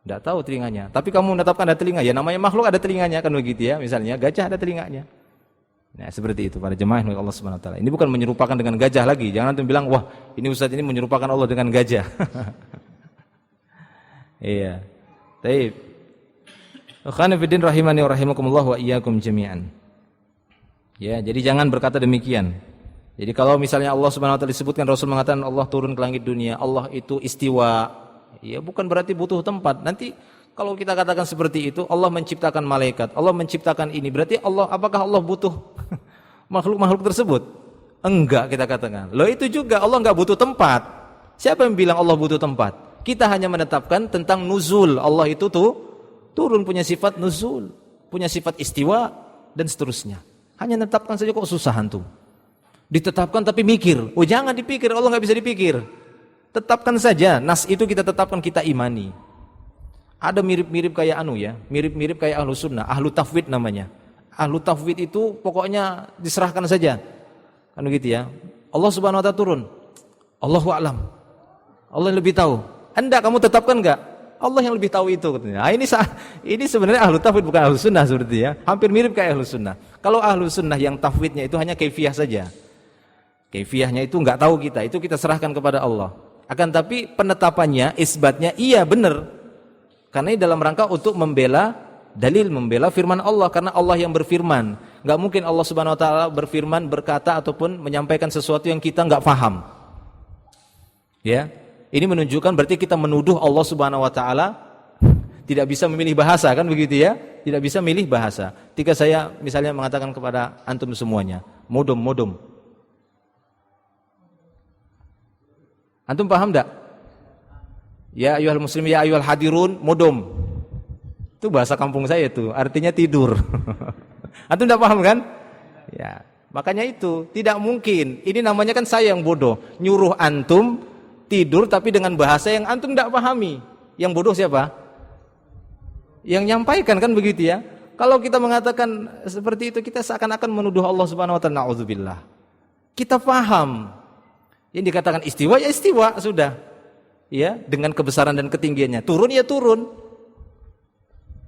"Enggak tahu telinganya." "Tapi kamu menetapkan ada telinga." "Ya, namanya makhluk ada telinganya," kan begitu ya. Misalnya gajah ada telinganya. Nah, seperti itu para jemaah Allah Subhanahu wa taala. Ini bukan menyerupakan dengan gajah lagi. Jangan antum bilang, "Wah, ini ustaz ini menyerupakan Allah dengan gajah." Iya. Baik. Akhwani fiddin rahimani wa rahimakumullah wa iyyakum jami'an. Ya, jadi jangan berkata demikian. Jadi kalau misalnya Allah Subhanahu wa taala disebutkan, Rasul mengatakan Allah turun ke langit dunia, Allah itu istiwa, ya bukan berarti butuh tempat. Nanti kalau kita katakan seperti itu, Allah menciptakan malaikat, Allah menciptakan ini, berarti Allah, apakah Allah butuh makhluk-makhluk tersebut? Enggak, kita katakan. Loh, itu juga Allah enggak butuh tempat. Siapa yang bilang Allah butuh tempat? Kita hanya menetapkan tentang nuzul. Allah itu turun, punya sifat nuzul, punya sifat istiwa dan seterusnya. Hanya menetapkan saja, kok susah antum. Ditetapkan tapi mikir. Oh, jangan dipikir, Allah enggak bisa dipikir. Tetapkan saja, nas itu kita tetapkan, kita imani. Ada mirip-mirip kayak mirip-mirip kayak ahlu sunnah, ahlu tafwid namanya. Ahlu tafwid itu pokoknya diserahkan saja. Kan begitu ya. Allah Subhanahu wa taala turun. Allahu a'lam. Allah yang lebih tahu. Anda kamu tetapkan enggak? Allah yang lebih tahu itu katanya. Nah, ini sebenarnya ahlu tafwid bukan ahlu sunnah seperti ya. Hampir mirip kayak ahlu sunnah. Kalau ahlu sunnah yang tafwidnya itu hanya kaifiyah saja. Kaifiyahnya itu enggak tahu kita, itu kita serahkan kepada Allah. Akan tapi penetapannya, isbatnya iya benar. Karena ini dalam rangka untuk membela dalil, membela firman Allah, karena Allah yang berfirman. Enggak mungkin Allah Subhanahu wa taala berfirman, berkata ataupun menyampaikan sesuatu yang kita enggak paham. Ya. Ini menunjukkan berarti kita menuduh Allah Subhanahu wa taala tidak bisa memilih bahasa, kan begitu ya? Tidak bisa memilih bahasa. Ketika saya misalnya mengatakan kepada antum semuanya, modom. Antum paham enggak? Ya ayyuhal muslim, ya ayyuhal hadirun, modom. Itu bahasa kampung saya itu, artinya tidur. Antum enggak paham kan? Ya, makanya itu tidak mungkin. Ini namanya kan saya yang bodoh, nyuruh antum tidur tapi dengan bahasa yang antum enggak pahami. Yang bodoh siapa? Yang nyampaikan, kan begitu ya. Kalau kita mengatakan seperti itu, kita seakan-akan menuduh Allah Subhanahu wa taala, naudzubillah. Kita paham. Yang dikatakan istiwa ya istiwa sudah. Ya, dengan kebesaran dan ketinggiannya. Turun ya turun.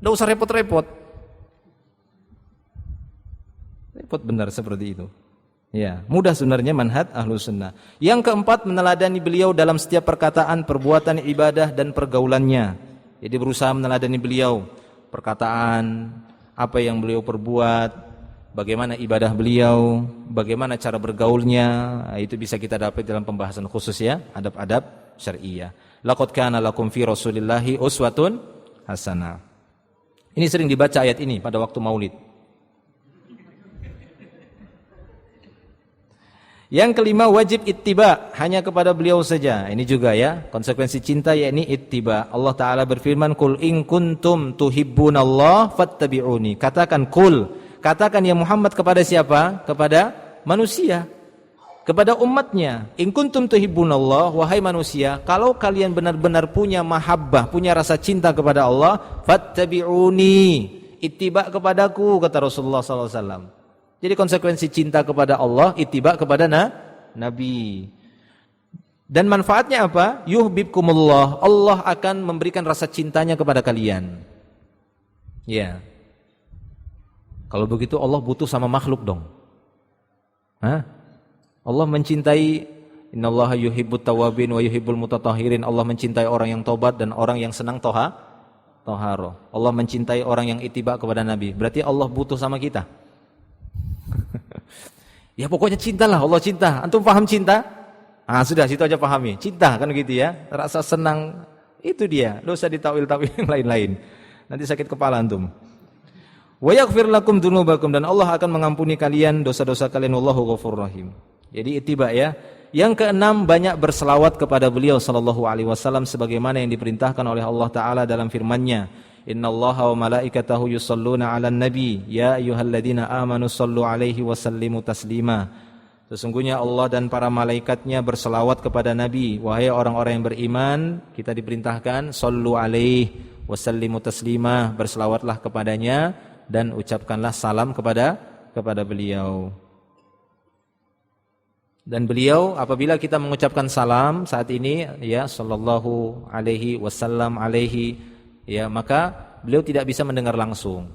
Enggak usah repot-repot. Repot benar seperti itu. Ya, mudah sebenarnya manhaj Ahlus Sunnah. Yang keempat, meneladani beliau dalam setiap perkataan, perbuatan, ibadah dan pergaulannya. Jadi berusaha meneladani beliau, perkataan, apa yang beliau perbuat, bagaimana ibadah beliau, bagaimana cara bergaulnya. Itu bisa kita dapat dalam pembahasan khusus ya, adab-adab syariah. Laqad kana lakum fi Rasulillahi uswatun hasanah. Ini sering dibaca ayat ini pada waktu Maulid. Yang kelima, wajib ittiba, hanya kepada beliau saja. Ini juga ya, konsekuensi cinta yakni ittiba. Allah Ta'ala berfirman, "Qul in kuntum tuhibbunallah fattabi'uni." Katakan katakan ya Muhammad kepada siapa? Kepada manusia, kepada umatnya. In kuntum tuhibbunallah, wahai manusia, kalau kalian benar-benar punya mahabbah, punya rasa cinta kepada Allah, fattabi'uni, ittiba kepadaku, kata Rasulullah SAW. Jadi konsekuensi cinta kepada Allah, ittiba kepada Nabi. Dan manfaatnya apa? Yuhibbukumullah. Allah akan memberikan rasa cintanya kepada kalian. Ya. Kalau begitu Allah butuh sama makhluk dong. Hah? Allah mencintai, innallaha yuhibbut tawwabin wa yuhibbul mutatahhirin. Allah mencintai orang yang tobat dan orang yang senang toharoh. Allah mencintai orang yang ittiba kepada Nabi. Berarti Allah butuh sama kita. Ya pokoknya cintalah, Allah cinta. Antum paham cinta? Sudah, situ aja pahami. Cinta kan gitu ya. Rasa senang, itu dia. Tidak usah ditawil-tawil yang lain-lain. Nanti sakit kepala antum. Wa yaghfir lakum dzunubakum, dan Allah akan mengampuni kalian dosa-dosa kalian, wallahu ghafurur rahim. Jadi ittiba ya. Yang keenam, banyak berselawat kepada beliau sallallahu alaihi wasallam sebagaimana yang diperintahkan oleh Allah taala dalam firman-Nya, innallaha wa malaikatahu yusholluna 'alan nabi ya ayyuhalladzina amanu shallu 'alaihi wa sallimu taslima. Sesungguhnya Allah dan para malaikatnya berselawat kepada Nabi. Wahai orang-orang yang beriman, kita diperintahkan shallu 'alaihi wa sallimu taslima, berselawatlah kepadanya dan ucapkanlah salam kepada beliau. Dan beliau apabila kita mengucapkan salam saat ini ya sallallahu alaihi wasallam alaihi ya, maka beliau tidak bisa mendengar langsung.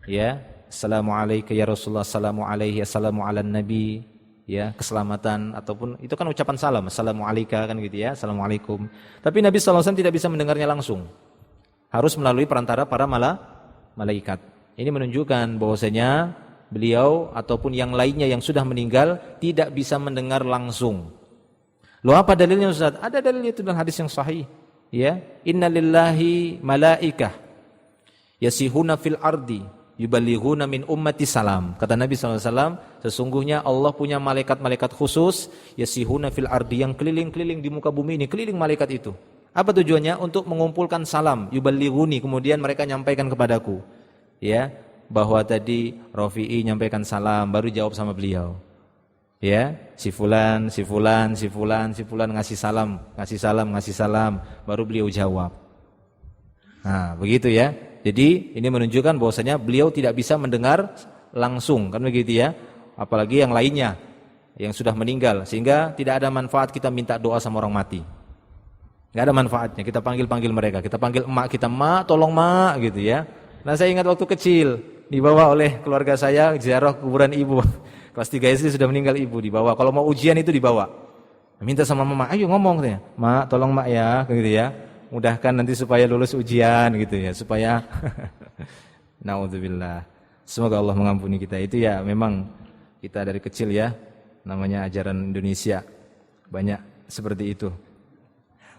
Ya, assalamualaikum ya Rasulullah, assalamu alaihi, assalamu ala nabi, ya, keselamatan ataupun itu kan ucapan salam, assalamualaikum kan gitu ya, assalamualaikum. Tapi Nabi sallallahu alaihi wasallam tidak bisa mendengarnya langsung. Harus melalui perantara para malaikat. Ini menunjukkan bahwasanya beliau ataupun yang lainnya yang sudah meninggal tidak bisa mendengar langsung. Loh, apa dalilnya Ustaz? Ada dalilnya itu dalam hadis yang sahih. Ya, innalillahi malaikah yasihuna fil ardi yuballighuna min ummati salam. Kata Nabi SAW, sesungguhnya Allah punya malaikat-malaikat khusus yasihuna fil ardi, yang keliling-keliling di muka bumi ini, keliling malaikat itu. Apa tujuannya? Untuk mengumpulkan salam, yuballighuni, kemudian mereka nyampaikan kepadaku. Ya, bahwa tadi Rafi'i nyampaikan salam, baru jawab sama beliau. Ya, si fulan ngasih salam, baru beliau jawab. Nah, begitu ya. Jadi ini menunjukkan bahwasanya beliau tidak bisa mendengar langsung, kan begitu ya. Apalagi yang lainnya yang sudah meninggal, sehingga tidak ada manfaat kita minta doa sama orang mati. Enggak ada manfaatnya. Kita panggil mereka, kita panggil emak kita, "Mak, tolong Mak," gitu ya. Nah, saya ingat waktu kecil dibawa oleh keluarga saya ziarah kuburan ibu. Kelas 3 SD sudah meninggal ibu, dibawa. Kalau mau ujian itu dibawa. Minta sama mama, "Ayo ngomong," katanya. "Mak, tolong Mak ya," gitu ya. Mudahkan nanti supaya lulus ujian gitu ya, supaya naudzubillah. Semoga Allah mengampuni kita. Itu ya memang kita dari kecil ya, namanya ajaran Indonesia. Banyak seperti itu.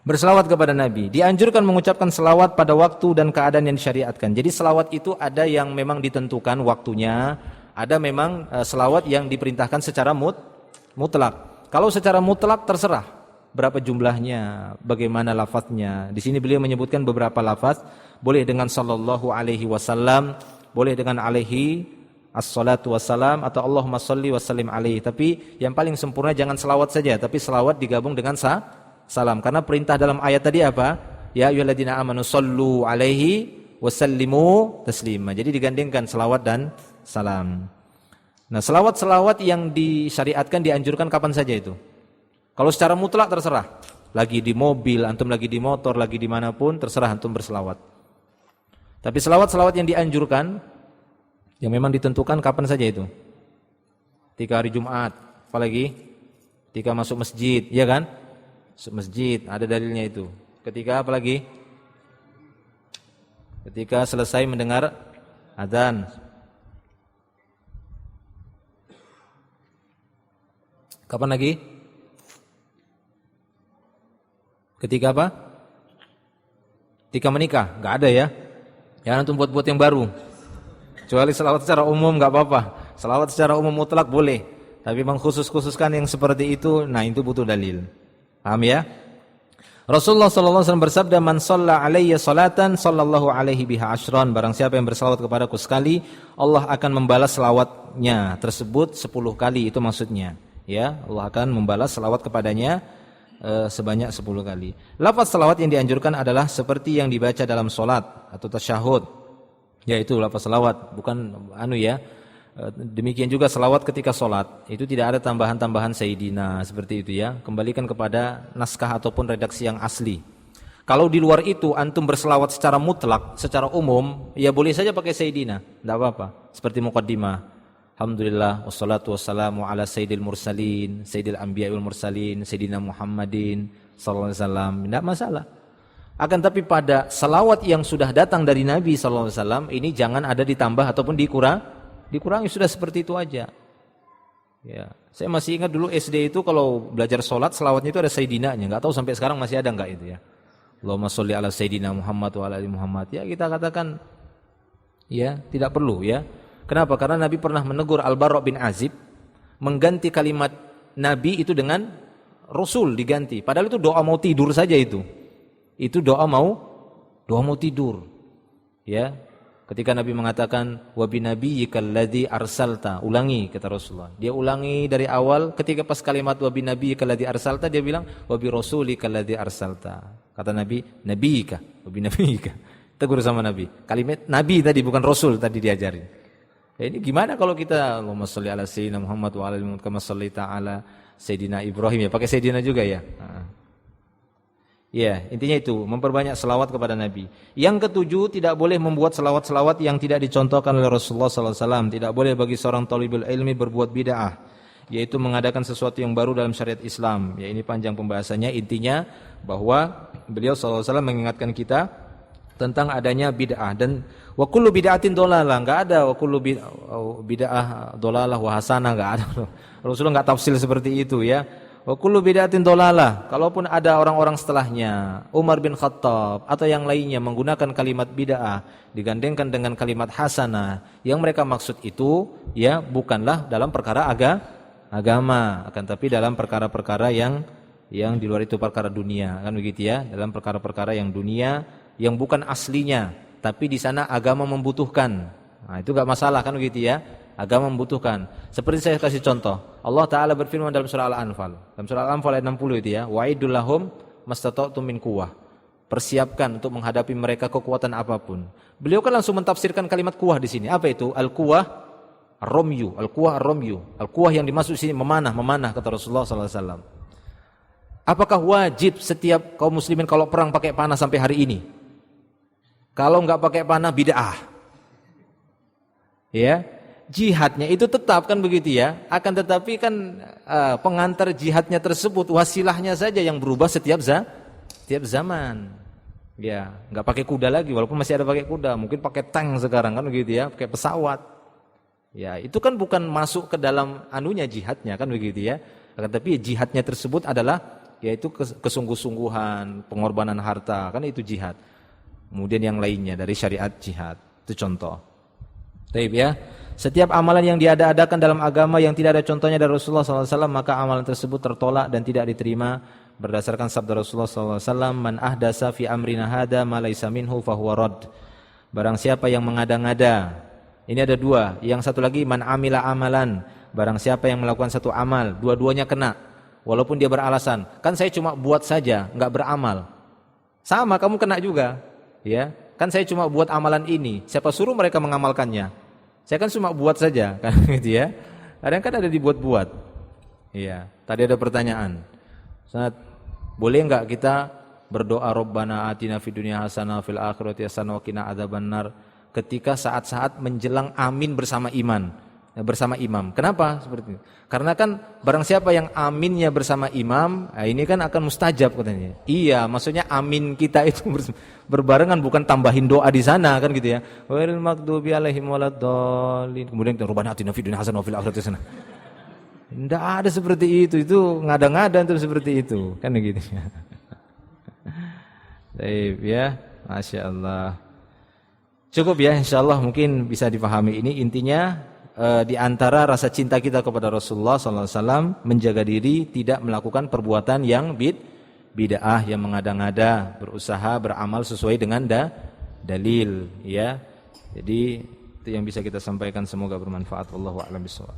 Berselawat kepada Nabi. Dianjurkan mengucapkan selawat pada waktu dan keadaan yang disyariatkan. Jadi selawat itu ada yang memang ditentukan waktunya, ada memang selawat yang diperintahkan secara mutlak. Kalau secara mutlak terserah berapa jumlahnya, bagaimana lafaznya. Di sini beliau menyebutkan beberapa lafaz, boleh dengan sallallahu alaihi wasallam, boleh dengan alaihi assalatu wassalam, atau Allahumma shalli wa sallim alaihi. Tapi yang paling sempurna jangan selawat saja, tapi selawat digabung dengan salam, karena perintah dalam ayat tadi apa? Ya ayyuhalladzina amanu shallu alaihi wasallimu taslima. Jadi digandingkan selawat dan salam. Nah, selawat yang disyariatkan dianjurkan kapan saja itu. Kalau secara mutlak terserah. Lagi di mobil, antum lagi di motor, lagi dimanapun terserah antum berselawat. Tapi selawat yang dianjurkan, yang memang ditentukan kapan saja itu. Ketika hari Jumat, apalagi ketika masuk masjid, ya kan? Masjid, ada dalilnya itu. Ketika apa lagi? Ketika selesai mendengar adzan. Kapan lagi? Ketika apa? Ketika menikah, enggak ada ya. Jangan antum buat yang baru. Kecuali selawat secara umum enggak apa-apa. Selawat secara umum mutlak boleh. Tapi mengkhususkan yang seperti itu, nah itu butuh dalil. Paham ya? Rasulullah sallallahu alaihi wasallam bersabda, "Man shalla alayya salatan sallallahu alaihi biha asyran." Barang siapa yang berselawat kepadaku sekali, Allah akan membalas selawatnya tersebut 10 kali, itu maksudnya. Ya, Allah akan membalas selawat kepadanya sebanyak 10 kali. Lafaz selawat yang dianjurkan adalah seperti yang dibaca dalam salat atau tasyahud. Yaitu lafaz selawat, bukan Demikian juga selawat ketika sholat, itu tidak ada tambahan-tambahan Sayyidina seperti itu ya. Kembalikan kepada naskah ataupun redaksi yang asli. Kalau di luar itu antum berselawat secara mutlak, secara umum, ya boleh saja pakai Sayyidina, tidak apa-apa. Seperti muqaddimah, alhamdulillah wassalatu wassalamu ala sayyidil mursalin, sayyidil anbiya wal mursalin, Sayyidina Muhammadin sallallahu alaihi wasallam, tidak masalah. Akan tapi pada selawat yang sudah datang dari Nabi sallallahu alaihi wasallam ini jangan ada ditambah ataupun dikurangi, sudah seperti itu aja. Ya, saya masih ingat dulu SD itu kalau belajar sholat selawatnya itu ada Sayyidinanya, nggak tahu sampai sekarang masih ada nggak itu ya. Allahumma sholli ala Sayyidina Muhammad wa ala ali Muhammad. Ya kita katakan ya tidak perlu ya. Kenapa? Karena Nabi pernah menegur Al-Bara' bin Azib mengganti kalimat Nabi itu dengan Rasul diganti. Padahal itu doa mau tidur saja itu. Itu doa mau tidur. Ya. Ketika Nabi mengatakan wa binabiyyikal ladzi arsalta, ulangi kata Rasulullah. Dia ulangi dari awal, ketika pas kalimat wa binabiyyikal ladzi arsalta dia bilang wa bi rasulikal ladzi arsalta. Kata Nabi, nabiyika wa binabiyyika. Tegur sama Nabi. Kalimat Nabi tadi bukan Rasul tadi diajarin. Ya, ini gimana kalau kita Allahumma sholli ala sayyidina Muhammad wa ala ali Muhammad kama shallaita ala sayyidina Ibrahim, ya pakai sayyidina juga ya. Ya, intinya itu, memperbanyak selawat kepada Nabi. Yang ketujuh, tidak boleh membuat selawat-selawat yang tidak dicontohkan oleh Rasulullah SAW. Tidak boleh bagi seorang talibul ilmi berbuat bid'ah, yaitu mengadakan sesuatu yang baru dalam syariat Islam. Ya, ini panjang pembahasannya. Intinya bahwa beliau SAW mengingatkan kita tentang adanya bid'ah. Dan wa kullu bid'atin dolalah, enggak ada wa kullu bid'ah dolalah wa hasanah, enggak ada. Rasulullah enggak tafsir seperti itu ya. Wa kullu bid'atin dolalah. Kalaupun ada orang-orang setelahnya, Umar bin Khattab atau yang lainnya menggunakan kalimat bid'ah digandengkan dengan kalimat hasanah, yang mereka maksud itu ya bukanlah dalam perkara agama, akan tapi dalam perkara-perkara yang di luar itu, perkara dunia, kan begitu ya, dalam perkara-perkara yang dunia yang bukan aslinya, tapi di sana agama membutuhkan. Nah, itu enggak masalah, kan begitu ya. Agama membutuhkan. Seperti saya kasih contoh, Allah Ta'ala berfirman dalam surah Al-Anfal. Dalam surah Al-Anfal ayat 60 itu ya, wa'idul lahum mastata'tum min quwwah. Persiapkan untuk menghadapi mereka kekuatan apapun. Beliau kan langsung mentafsirkan kalimat quwwah di sini. Apa itu? Al-quwwah ar-ramyu, al-quwwah ar-ramyu. Al-quwwah yang dimaksud sini memanah kata Rasulullah sallallahu alaihi wasallam. Apakah wajib setiap kaum muslimin kalau perang pakai panah sampai hari ini? Kalau enggak pakai panah bid'ah. Ya. Jihadnya itu tetap, kan begitu ya. Akan tetapi kan pengantar jihadnya tersebut, wasilahnya saja yang berubah setiap zaman. Ya, enggak pakai kuda lagi, walaupun masih ada pakai kuda, mungkin pakai tank sekarang, kan begitu ya, pakai pesawat. Ya, itu kan bukan masuk ke dalam anunya jihadnya, kan begitu ya. Akan tetapi jihadnya tersebut adalah yaitu kesungguh-sungguhan, pengorbanan harta, kan itu jihad. Kemudian yang lainnya dari syariat jihad, itu contoh. Baik ya. Setiap amalan yang diada-adakan dalam agama yang tidak ada contohnya dari Rasulullah SAW, maka amalan tersebut tertolak dan tidak diterima berdasarkan sabda Rasulullah SAW, man ahdasa fi amrina hada ma laysa minhu fahuwa rad. Barang siapa yang mengada-ngada, ini ada dua, yang satu lagi man amila amalan, barang siapa yang melakukan satu amal, dua-duanya kena, walaupun dia beralasan, kan saya cuma buat saja, enggak beramal. Sama, kamu kena juga, ya. Kan saya cuma buat amalan ini, siapa suruh mereka mengamalkannya? Saya kan cuma buat saja, kan gitu ya. Kadang kan ada dibuat-buat. Iya, tadi ada pertanyaan. Ustaz, boleh enggak kita berdoa Rabbana atina fid dunya hasanah fil akhirati hasanah wa qina adzabannar ketika saat-saat menjelang amin bersama imam. Kenapa seperti itu? Karena kan barang siapa yang aminnya bersama imam, ini kan akan mustajab katanya. Iya, maksudnya amin kita itu berbarengan, bukan tambahin doa di sana, kan gitu ya. Ghairil maghdubi alaihim waladdallin. Kemudian Rabbana atina fid dunya hasanah wa fil akhirati hasanah. Enggak ada seperti itu ngada-ngada terus seperti itu, kan gitu ya. Baik ya, Masya Allah. Cukup ya, insyaallah mungkin bisa dipahami ini. Intinya di antara rasa cinta kita kepada Rasulullah SAW, menjaga diri tidak melakukan perbuatan yang bid'ah, yang mengada-ngada, berusaha beramal sesuai dengan dalil ya. Jadi itu yang bisa kita sampaikan, semoga bermanfaat. Wallahu a'lam bishawab.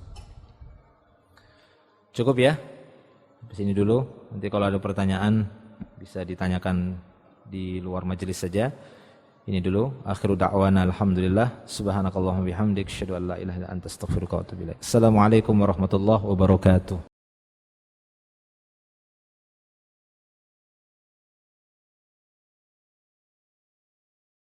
Cukup ya, di sini dulu. Nanti kalau ada pertanyaan bisa ditanyakan di luar majelis saja. Ini dulu, akhiru da'wana alhamdulillah, subhanakallahumma bihamdik, asyhadu an la ilaha illa anta astaghfiruka wa atubu ilaik. Assalamualaikum warahmatullahi wabarakatuh.